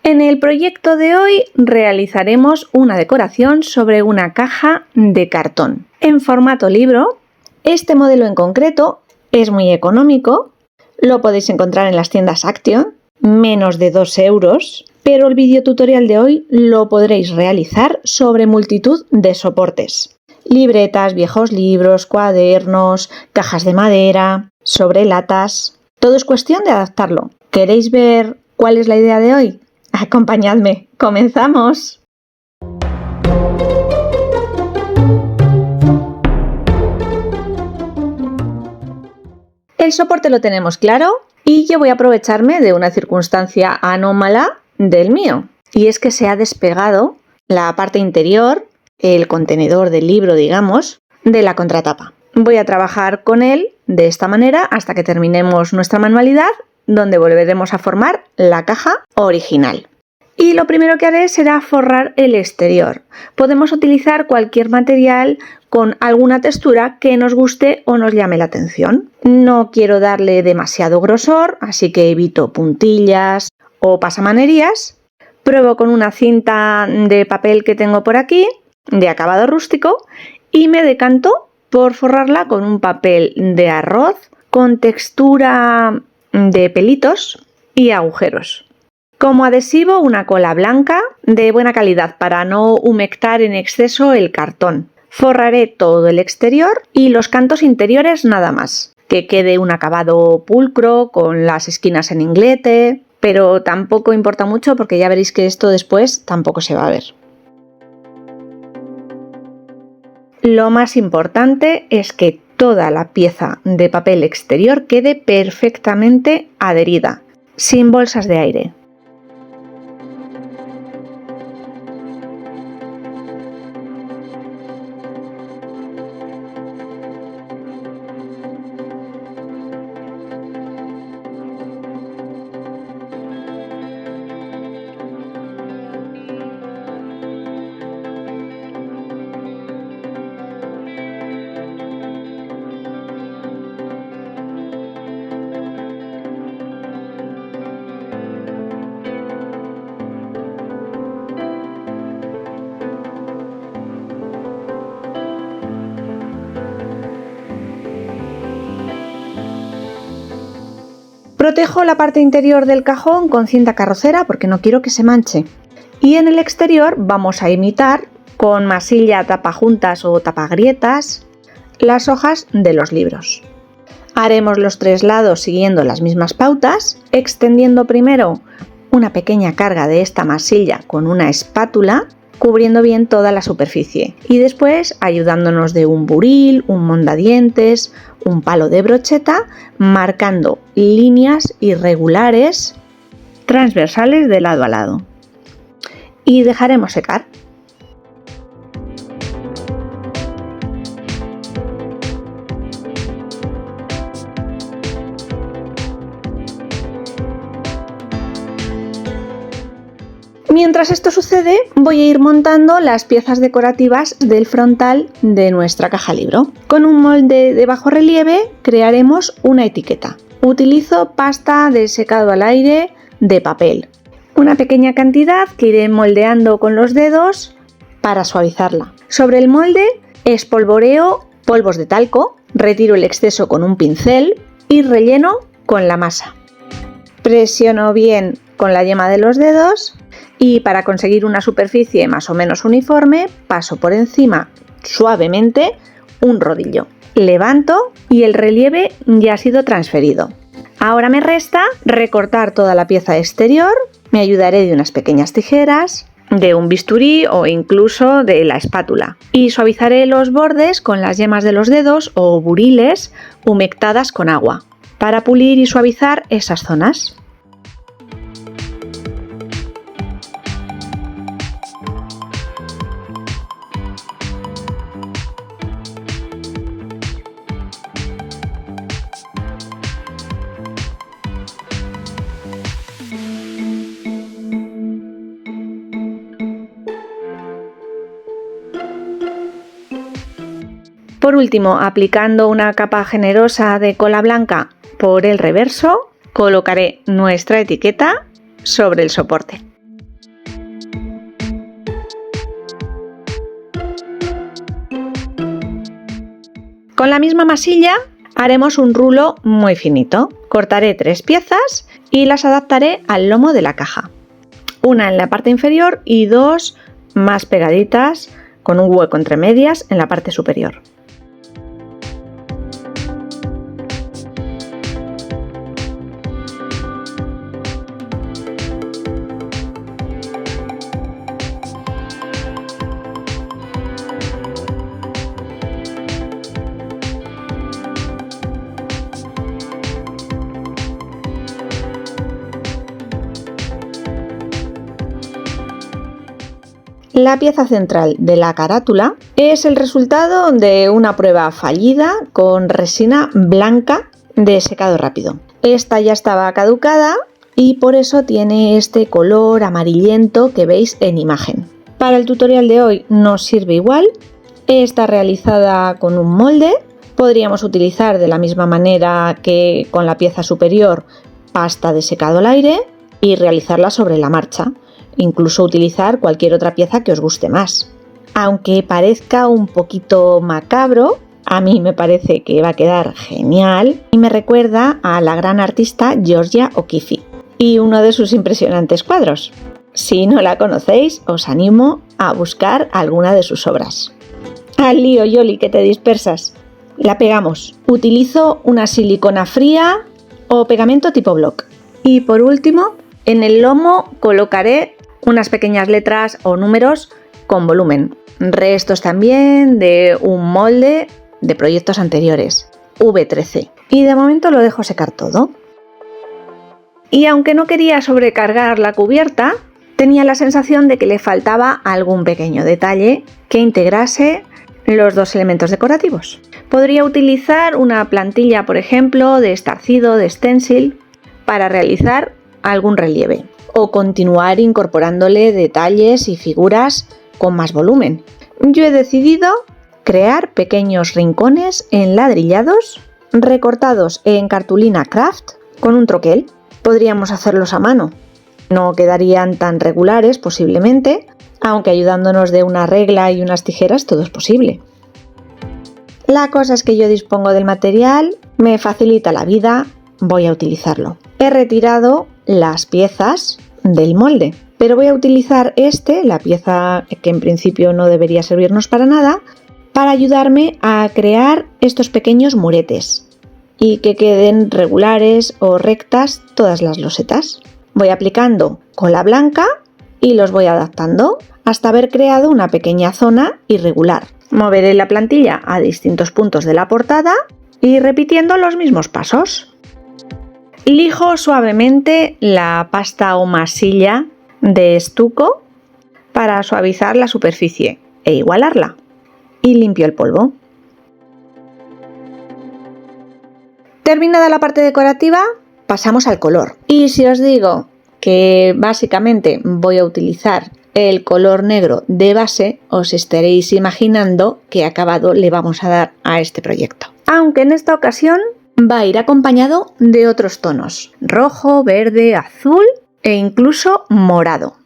En el proyecto de hoy realizaremos una decoración sobre una caja de cartón en formato libro. Este modelo en concreto es muy económico, lo podéis encontrar en las tiendas Action, menos de 2 euros, pero el vídeo tutorial de hoy lo podréis realizar sobre multitud de soportes. Libretas, viejos libros, cuadernos, cajas de madera, sobre latas. Todo es cuestión de adaptarlo. ¿Queréis ver cuál es la idea de hoy? Acompañadme, ¡comenzamos! El soporte lo tenemos claro y yo voy a aprovecharme de una circunstancia anómala del mío, y es que se ha despegado la parte interior, el contenedor del libro, digamos, de la contratapa. Voy a trabajar con él de esta manera hasta que terminemos nuestra manualidad, donde volveremos a formar la caja original. Y lo primero que haré será forrar el exterior. Podemos utilizar cualquier material con alguna textura que nos guste o nos llame la atención. No quiero darle demasiado grosor, así que evito puntillas o pasamanerías. Pruebo con una cinta de papel que tengo por aquí, de acabado rústico, y me decanto por forrarla con un papel de arroz con textura de pelitos y agujeros. Como adhesivo, una cola blanca de buena calidad para no humectar en exceso el cartón. Forraré todo el exterior y los cantos interiores nada más. Que quede un acabado pulcro con las esquinas en inglete, pero tampoco importa mucho porque ya veréis que esto después tampoco se va a ver. Lo más importante es que toda la pieza de papel exterior quede perfectamente adherida, sin bolsas de aire. Protejo la parte interior del cajón con cinta carrocera porque no quiero que se manche. Y en el exterior vamos a imitar con masilla tapajuntas o tapagrietas las hojas de los libros. Haremos los 3 lados siguiendo las mismas pautas, extendiendo primero una pequeña carga de esta masilla con una espátula, cubriendo bien toda la superficie, y después ayudándonos de un buril, un mondadientes, un palo de brocheta, marcando líneas irregulares transversales de lado a lado. Y dejaremos secar. Mientras esto sucede, voy a ir montando las piezas decorativas del frontal de nuestra caja libro. Con un molde de bajo relieve crearemos una etiqueta. Utilizo pasta de secado al aire de papel. Una pequeña cantidad que iré moldeando con los dedos para suavizarla. Sobre el molde espolvoreo polvos de talco, retiro el exceso con un pincel y relleno con la masa. Presiono bien con la yema de los dedos. Y para conseguir una superficie más o menos uniforme, paso por encima suavemente un rodillo. Levanto y el relieve ya ha sido transferido. Ahora me resta recortar toda la pieza exterior. Me ayudaré de unas pequeñas tijeras, de un bisturí o incluso de la espátula. Y suavizaré los bordes con las yemas de los dedos o buriles humectadas con agua para pulir y suavizar esas zonas. Por último, aplicando una capa generosa de cola blanca por el reverso, colocaré nuestra etiqueta sobre el soporte. Con la misma masilla haremos un rulo muy finito. Cortaré 3 piezas y las adaptaré al lomo de la caja. Una en la parte inferior y 2 más pegaditas con un hueco entre medias en la parte superior. La pieza central de la carátula es el resultado de una prueba fallida con resina blanca de secado rápido. Esta ya estaba caducada y por eso tiene este color amarillento que veis en imagen. Para el tutorial de hoy nos sirve igual. Está realizada con un molde. Podríamos utilizar de la misma manera que con la pieza superior pasta de secado al aire y realizarla sobre la marcha. Incluso utilizar cualquier otra pieza que os guste más. Aunque parezca un poquito macabro, a mí me parece que va a quedar genial y me recuerda a la gran artista Georgia O'Keeffe y uno de sus impresionantes cuadros. Si no la conocéis, os animo a buscar alguna de sus obras. ¡Al lío, Yoli, que te dispersas! La pegamos. Utilizo una silicona fría o pegamento tipo block. Y por último, en el lomo colocaré unas pequeñas letras o números con volumen. Restos también de un molde de proyectos anteriores, V13. Y de momento lo dejo secar todo. Y aunque no quería sobrecargar la cubierta, tenía la sensación de que le faltaba algún pequeño detalle que integrase los dos elementos decorativos. Podría utilizar una plantilla, por ejemplo, de estarcido, de stencil, para realizar algún relieve, o continuar incorporándole detalles y figuras con más volumen. Yo he decidido crear pequeños rincones enladrillados recortados en cartulina craft con un troquel. Podríamos hacerlos a mano. No quedarían tan regulares posiblemente, aunque ayudándonos de una regla y unas tijeras todo es posible. La cosa es que yo dispongo del material, me facilita la vida, voy a utilizarlo. He retirado las piezas del molde, pero voy a utilizar la pieza que en principio no debería servirnos para nada, para ayudarme a crear estos pequeños muretes y que queden regulares o rectas todas las losetas. Voy aplicando cola blanca y los voy adaptando hasta haber creado una pequeña zona irregular. Moveré la plantilla a distintos puntos de la portada y repitiendo los mismos pasos. Lijo suavemente la pasta o masilla de estuco para suavizar la superficie e igualarla. Y limpio el polvo. Terminada la parte decorativa, pasamos al color. Y si os digo que básicamente voy a utilizar el color negro de base, os estaréis imaginando qué acabado le vamos a dar a este proyecto. Aunque en esta ocasión va a ir acompañado de otros tonos: rojo, verde, azul e incluso morado.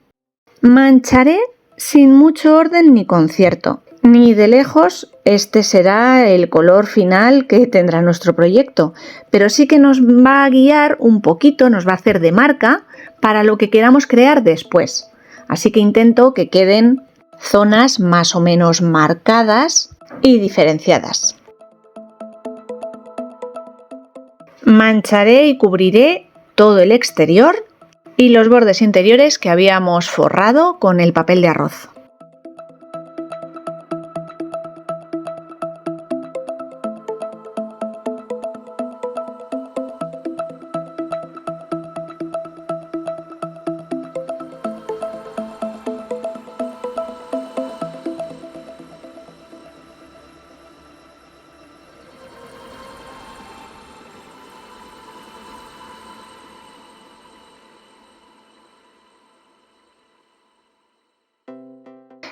Mancharé sin mucho orden ni concierto. Ni de lejos este será el color final que tendrá nuestro proyecto, pero sí que nos va a guiar un poquito, nos va a hacer de marca para lo que queramos crear después. Así que intento que queden zonas más o menos marcadas y diferenciadas. Mancharé y cubriré todo el exterior y los bordes interiores que habíamos forrado con el papel de arroz.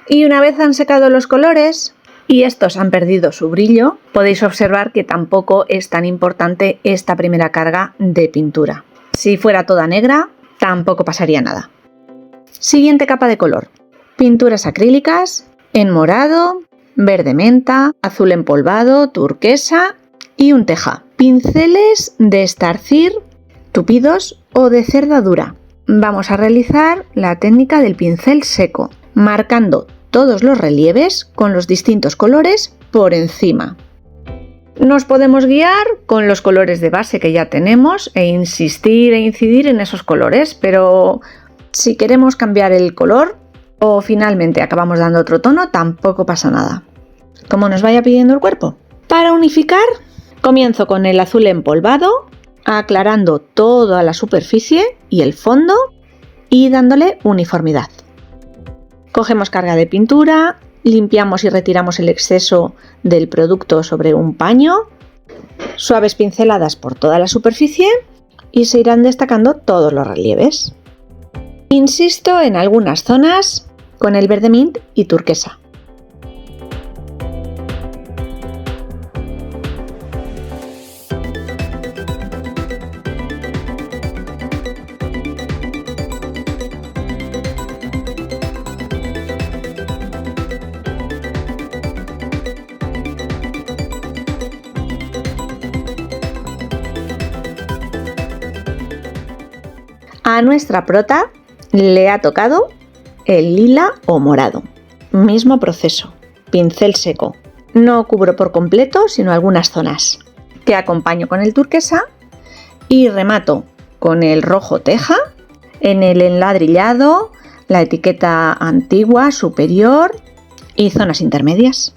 Y una vez han secado los colores y estos han perdido su brillo, podéis observar que tampoco es tan importante esta primera carga de pintura. Si fuera toda negra, tampoco pasaría nada. Siguiente capa de color: pinturas acrílicas en morado, verde menta, azul empolvado, turquesa y un teja. Pinceles de estarcir, tupidos o de cerda dura. Vamos a realizar la técnica del pincel seco, marcando todos los relieves con los distintos colores por encima. Nos podemos guiar con los colores de base que ya tenemos e insistir e incidir en esos colores, pero si queremos cambiar el color o finalmente acabamos dando otro tono, tampoco pasa nada, como nos vaya pidiendo el cuerpo. Para unificar, comienzo con el azul empolvado, aclarando toda la superficie y el fondo y dándole uniformidad. Cogemos carga de pintura, limpiamos y retiramos el exceso del producto sobre un paño, suaves pinceladas por toda la superficie y se irán destacando todos los relieves. Insisto en algunas zonas con el verde mint y turquesa. A nuestra prota le ha tocado el lila o morado. Mismo proceso, pincel seco. No cubro por completo, sino algunas zonas, que acompaño con el turquesa y remato con el rojo teja en el enladrillado, la etiqueta antigua superior y zonas intermedias.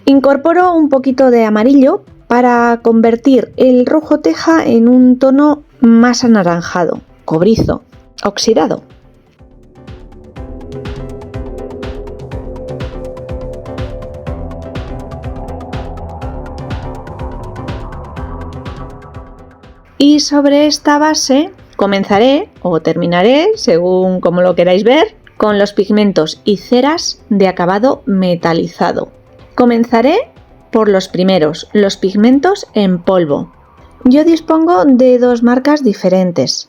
Incorporo un poquito de amarillo para convertir el rojo teja en un tono más anaranjado, cobrizo, oxidado. Y sobre esta base comenzaré o terminaré, según como lo queráis ver, con los pigmentos y ceras de acabado metalizado. Comenzaré por los primeros, los pigmentos en polvo. Yo dispongo de dos marcas diferentes.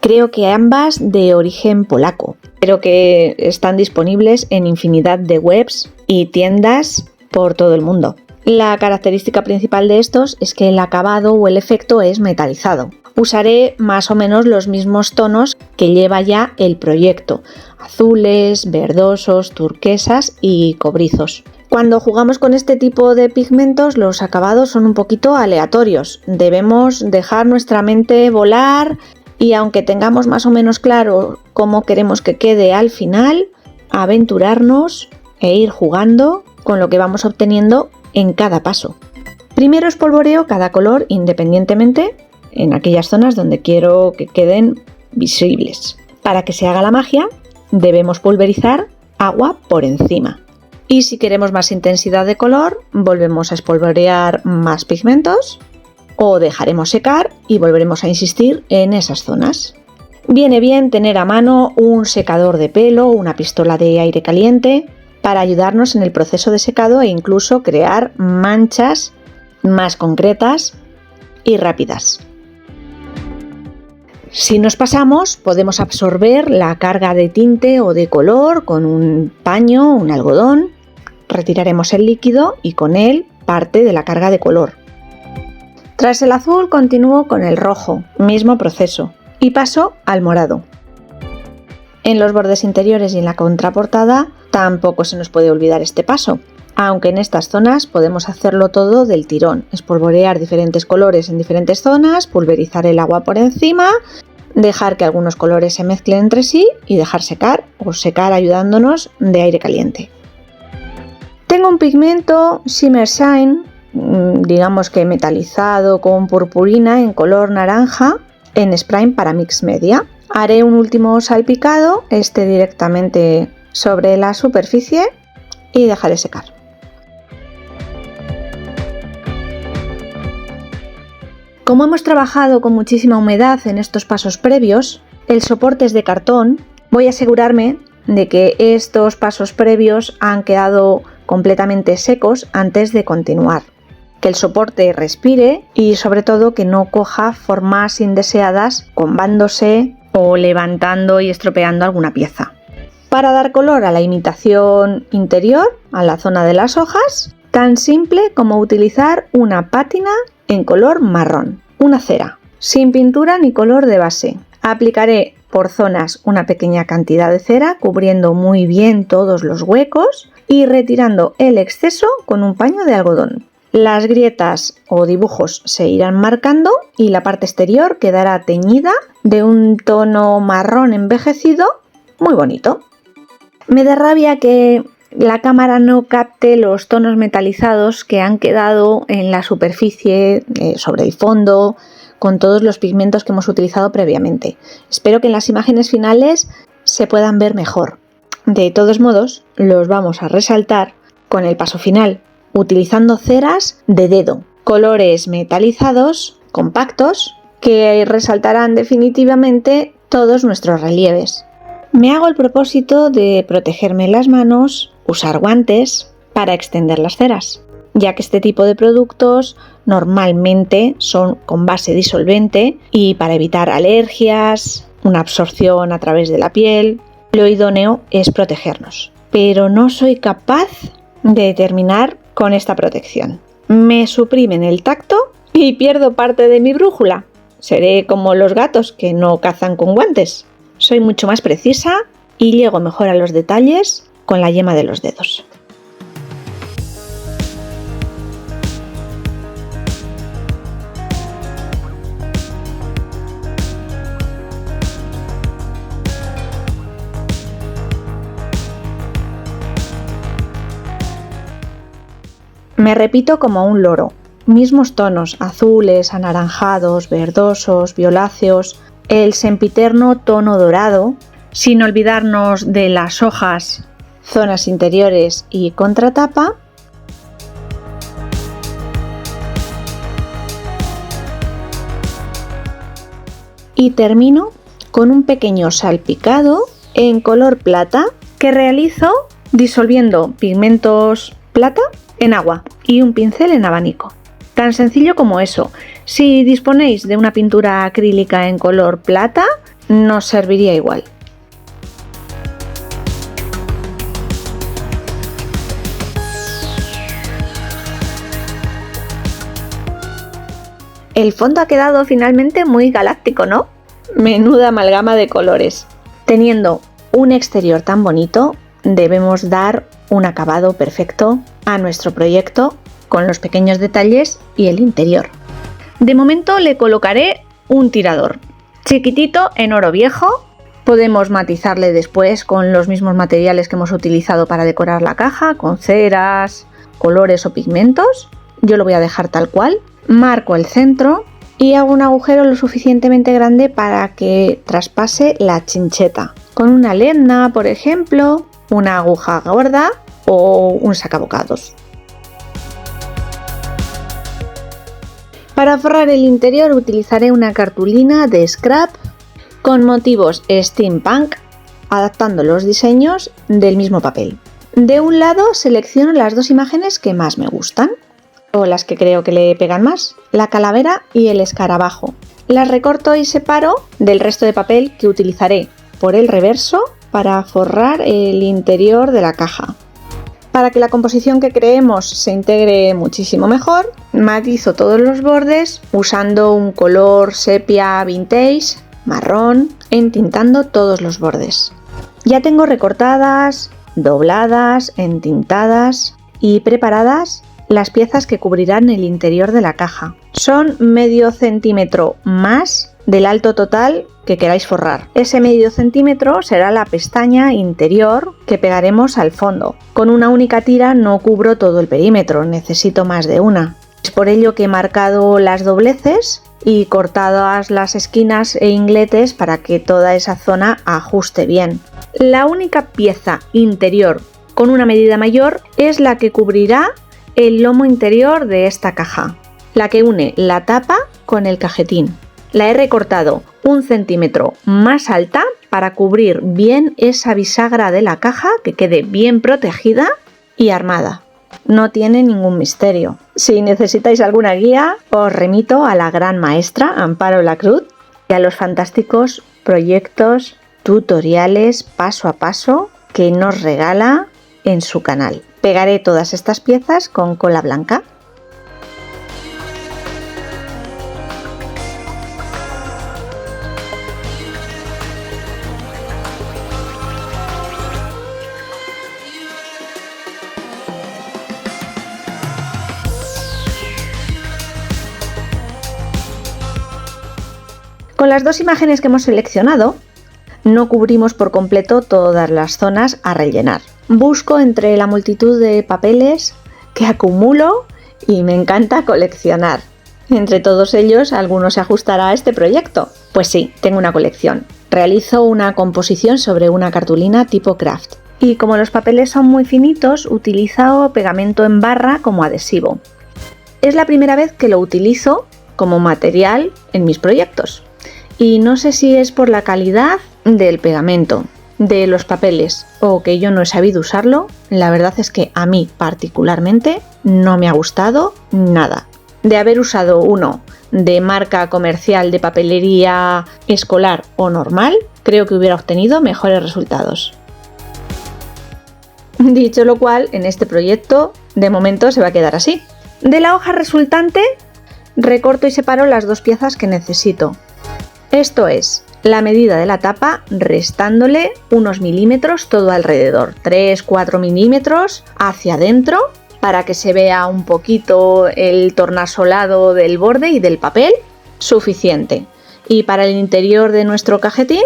Creo que ambas de origen polaco, pero que están disponibles en infinidad de webs y tiendas por todo el mundo. La característica principal de estos es que el acabado o el efecto es metalizado. Usaré más o menos los mismos tonos que lleva ya el proyecto: azules, verdosos, turquesas y cobrizos. Cuando jugamos con este tipo de pigmentos, los acabados son un poquito aleatorios. Debemos dejar nuestra mente volar y, aunque tengamos más o menos claro cómo queremos que quede al final, aventurarnos e ir jugando con lo que vamos obteniendo en cada paso. Primero espolvoreo cada color independientemente en aquellas zonas donde quiero que queden visibles. Para que se haga la magia, debemos pulverizar agua por encima. Y si queremos más intensidad de color, volvemos a espolvorear más pigmentos o dejaremos secar y volveremos a insistir en esas zonas. Viene bien tener a mano un secador de pelo o una pistola de aire caliente para ayudarnos en el proceso de secado e incluso crear manchas más concretas y rápidas. Si nos pasamos, podemos absorber la carga de tinte o de color con un paño, un algodón. Retiraremos el líquido y con él parte de la carga de color. Tras el azul continúo con el rojo, mismo proceso, y paso al morado. En los bordes interiores y en la contraportada tampoco se nos puede olvidar este paso, aunque en estas zonas podemos hacerlo todo del tirón, espolvorear diferentes colores en diferentes zonas, pulverizar el agua por encima, dejar que algunos colores se mezclen entre sí y dejar secar o secar ayudándonos de aire caliente. Tengo un pigmento Shimmer Shine, digamos que metalizado con purpurina en color naranja en spray para mix media. Haré un último salpicado, directamente sobre la superficie y dejaré secar. Como hemos trabajado con muchísima humedad en estos pasos previos, el soporte es de cartón. Voy a asegurarme de que estos pasos previos han quedado completamente secos antes de continuar. Que el soporte respire y sobre todo que no coja formas indeseadas combándose o levantando y estropeando alguna pieza. Para dar color a la imitación interior, a la zona de las hojas, tan simple como utilizar una pátina en color marrón, una cera, sin pintura ni color de base. Aplicaré por zonas una pequeña cantidad de cera, cubriendo muy bien todos los huecos y retirando el exceso con un paño de algodón. Las grietas o dibujos se irán marcando y la parte exterior quedará teñida de un tono marrón envejecido muy bonito. Me da rabia que la cámara no capte los tonos metalizados que han quedado en la superficie, sobre el fondo, con todos los pigmentos que hemos utilizado previamente. Espero que en las imágenes finales se puedan ver mejor. De todos modos, los vamos a resaltar con el paso final, utilizando ceras de dedo, colores metalizados, compactos, que resaltarán definitivamente todos nuestros relieves. Me hago el propósito de protegerme las manos, usar guantes para extender las ceras, ya que este tipo de productos normalmente son con base disolvente y para evitar alergias, una absorción a través de la piel, lo idóneo es protegernos. Pero no soy capaz de terminar con esta protección. Me suprimen el tacto y pierdo parte de mi brújula. Seré como los gatos que no cazan con guantes. Soy mucho más precisa y llego mejor a los detalles con la yema de los dedos. Me repito como un loro. Mismos tonos, azules, anaranjados, verdosos, violáceos, el sempiterno tono dorado, sin olvidarnos de las hojas, zonas interiores y contratapa. Y termino con un pequeño salpicado en color plata que realizo disolviendo pigmentos plata en agua y un pincel en abanico. Tan sencillo como eso. Si disponéis de una pintura acrílica en color plata, nos serviría igual. El fondo ha quedado finalmente muy galáctico, ¿no? Menuda amalgama de colores. Teniendo un exterior tan bonito, debemos dar un acabado perfecto a nuestro proyecto con los pequeños detalles y el interior. De momento le colocaré un tirador chiquitito en oro viejo. Podemos matizarle después con los mismos materiales que hemos utilizado para decorar la caja, con ceras, colores o pigmentos. Yo lo voy a dejar tal cual. Marco el centro y hago un agujero lo suficientemente grande para que traspase la chincheta. Con una lezna, por ejemplo, una aguja gorda o un sacabocados. Para forrar el interior utilizaré una cartulina de scrap con motivos steampunk, adaptando los diseños del mismo papel. De un lado selecciono las dos imágenes que más me gustan, o las que creo que le pegan más, la calavera y el escarabajo. Las recorto y separo del resto de papel que utilizaré por el reverso para forrar el interior de la caja. Para que la composición que creemos se integre muchísimo mejor, matizo todos los bordes usando un color sepia vintage, marrón, entintando todos los bordes. Ya tengo recortadas, dobladas, entintadas y preparadas las piezas que cubrirán el interior de la caja. Son medio centímetro más del alto total que queráis forrar. Ese medio centímetro será la pestaña interior que pegaremos al fondo. Con una única tira no cubro todo el perímetro, necesito más de una. Es por ello que he marcado las dobleces y cortadas las esquinas e ingletes para que toda esa zona ajuste bien. La única pieza interior con una medida mayor es la que cubrirá el lomo interior de esta caja, la que une la tapa con el cajetín. La he recortado 1 centímetro más alta para cubrir bien esa bisagra de la caja, que quede bien protegida y armada. No tiene ningún misterio. Si necesitáis alguna guía, os remito a la gran maestra Amparo Lacruz y a los fantásticos proyectos, tutoriales paso a paso que nos regala en su canal. Pegaré todas estas piezas con cola blanca. Con las dos imágenes que hemos seleccionado, no cubrimos por completo todas las zonas a rellenar. Busco entre la multitud de papeles que acumulo y me encanta coleccionar. Entre todos ellos, alguno se ajustará a este proyecto. Pues sí, tengo una colección. Realizo una composición sobre una cartulina tipo craft. Y como los papeles son muy finitos, utilizo pegamento en barra como adhesivo. Es la primera vez que lo utilizo como material en mis proyectos. Y no sé si es por la calidad del pegamento, de los papeles, o que yo no he sabido usarlo. La verdad es que a mí particularmente no me ha gustado nada. De haber usado uno de marca comercial de papelería escolar o normal, creo que hubiera obtenido mejores resultados. Dicho lo cual, en este proyecto de momento se va a quedar así. De la hoja resultante recorto y separo las dos piezas que necesito. Esto es la medida de la tapa restándole unos milímetros todo alrededor, 3-4 milímetros hacia adentro para que se vea un poquito el tornasolado del borde y del papel, suficiente. Y para el interior de nuestro cajetín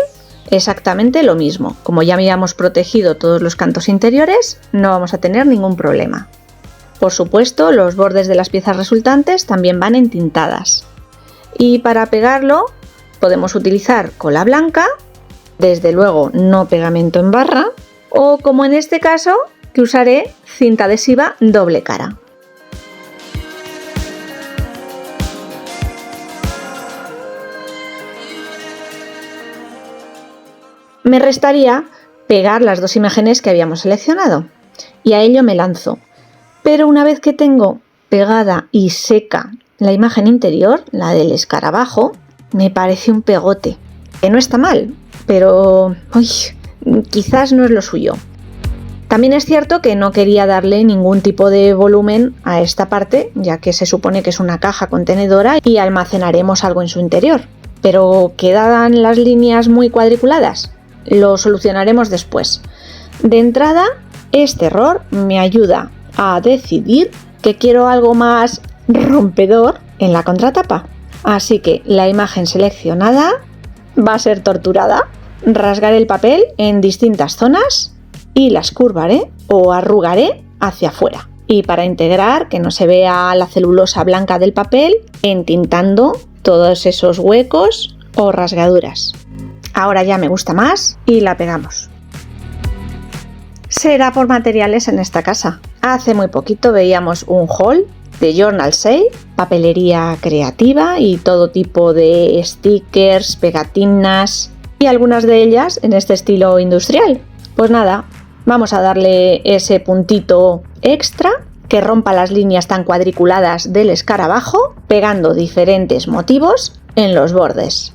exactamente lo mismo. Como ya habíamos protegido todos los cantos interiores, no vamos a tener ningún problema. Por supuesto, los bordes de las piezas resultantes también van entintadas. Y para pegarlo podemos utilizar cola blanca, desde luego no pegamento en barra, o como en este caso, que usaré cinta adhesiva doble cara. Me restaría pegar las dos imágenes que habíamos seleccionado, y a ello me lanzo. Pero una vez que tengo pegada y seca la imagen interior, la del escarabajo, me parece un pegote, que no está mal, pero quizás no es lo suyo. También es cierto que no quería darle ningún tipo de volumen a esta parte, ya que se supone que es una caja contenedora y almacenaremos algo en su interior. Pero ¿quedan las líneas muy cuadriculadas? Lo solucionaremos después. De entrada, este error me ayuda a decidir que quiero algo más rompedor en la contratapa. Así que la imagen seleccionada va a ser torturada. Rasgaré el papel en distintas zonas y las curvaré o arrugaré hacia afuera. Y para integrar, que no se vea la celulosa blanca del papel, entintando todos esos huecos o rasgaduras. Ahora ya me gusta más y la pegamos. Será por materiales en esta casa. Hace muy poquito veíamos un haul de Journal Sale, papelería creativa y todo tipo de stickers, pegatinas y algunas de ellas en este estilo industrial. Pues nada, vamos a darle ese puntito extra que rompa las líneas tan cuadriculadas del escarabajo, pegando diferentes motivos en los bordes.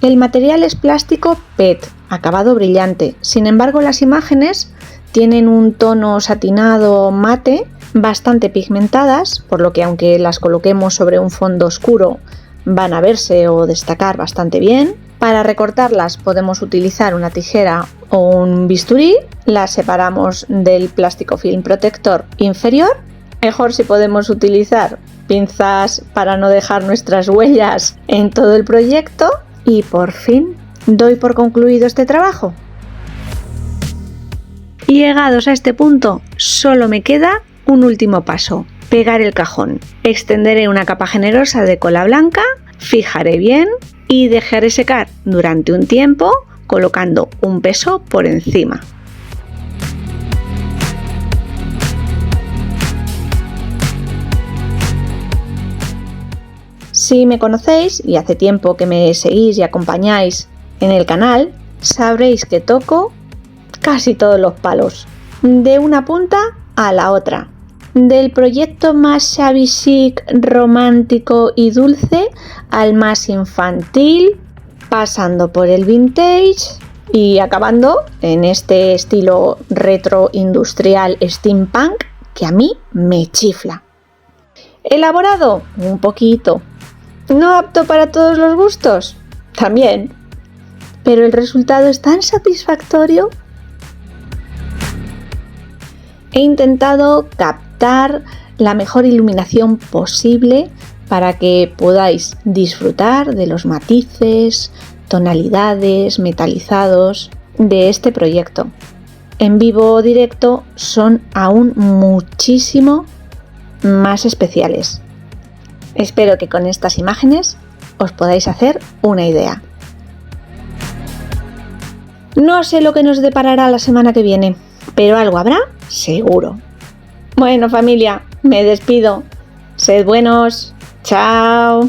El material es plástico PET, acabado brillante. Sin embargo, las imágenes tienen un tono satinado mate, bastante pigmentadas, por lo que aunque las coloquemos sobre un fondo oscuro van a verse o destacar bastante bien. Para recortarlas podemos utilizar una tijera o un bisturí, las separamos del plástico film protector inferior. Mejor si podemos utilizar pinzas para no dejar nuestras huellas en todo el proyecto y por fin doy por concluido este trabajo. Llegados a este punto, solo me queda un último paso: pegar el cajón. Extenderé una capa generosa de cola blanca, fijaré bien y dejaré secar durante un tiempo colocando un peso por encima. Si me conocéis y hace tiempo que me seguís y acompañáis en el canal, sabréis que toco casi todos los palos, de una punta a la otra. Del proyecto más shabby chic, romántico y dulce al más infantil, pasando por el vintage y acabando en este estilo retro industrial steampunk que a mí me chifla. ¿Elaborado? Un poquito. ¿No apto para todos los gustos? También. Pero el resultado es tan satisfactorio. He intentado captar la mejor iluminación posible para que podáis disfrutar de los matices, tonalidades, metalizados de este proyecto. En vivo o directo son aún muchísimo más especiales. Espero que con estas imágenes os podáis hacer una idea. No sé lo que nos deparará la semana que viene, pero algo habrá seguro. Bueno, familia, me despido. Sed buenos. Chao.